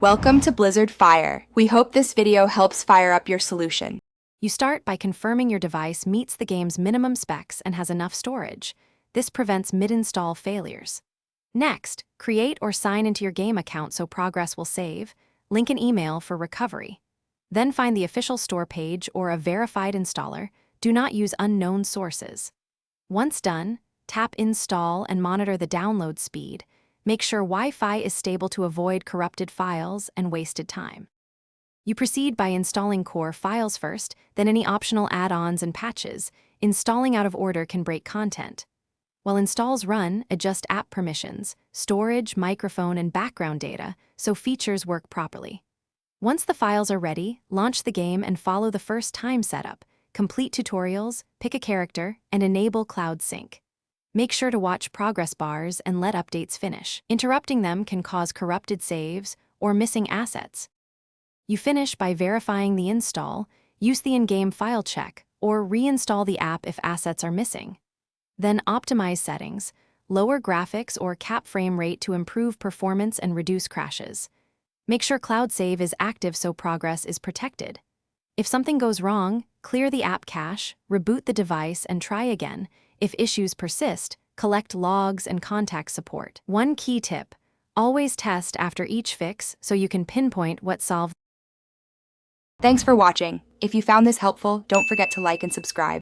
Welcome to Blizzard Fire. We hope this video helps fire up your solution. You start by confirming your device meets the game's minimum specs and has enough storage. This prevents mid-install failures. Next, create or sign into your game account so progress will save. Link an email for recovery. Then find the official store page or a verified installer. Do not use unknown sources. Once done, tap Install and monitor the download speed. Make sure Wi-Fi is stable to avoid corrupted files and wasted time. You proceed by installing core files first, then any optional add-ons and patches. Installing out of order can break content. While installs run, adjust app permissions, storage, microphone, and background data so features work properly. Once the files are ready, launch the game and follow the first time setup. Complete tutorials, pick a character, and enable cloud sync. Make sure to watch progress bars and let updates finish. Interrupting them can cause corrupted saves or missing assets. You finish by verifying the install, use the in-game file check, or reinstall the app if assets are missing. Then optimize settings, lower graphics or cap frame rate to improve performance and reduce crashes. Make sure cloud save is active so progress is protected. If something goes wrong, clear the app cache, reboot the device, and try again. If issues persist, collect logs and contact support. One key tip: always test after each fix so you can pinpoint what solved. Thanks for watching. If you found this helpful, don't forget to like and subscribe.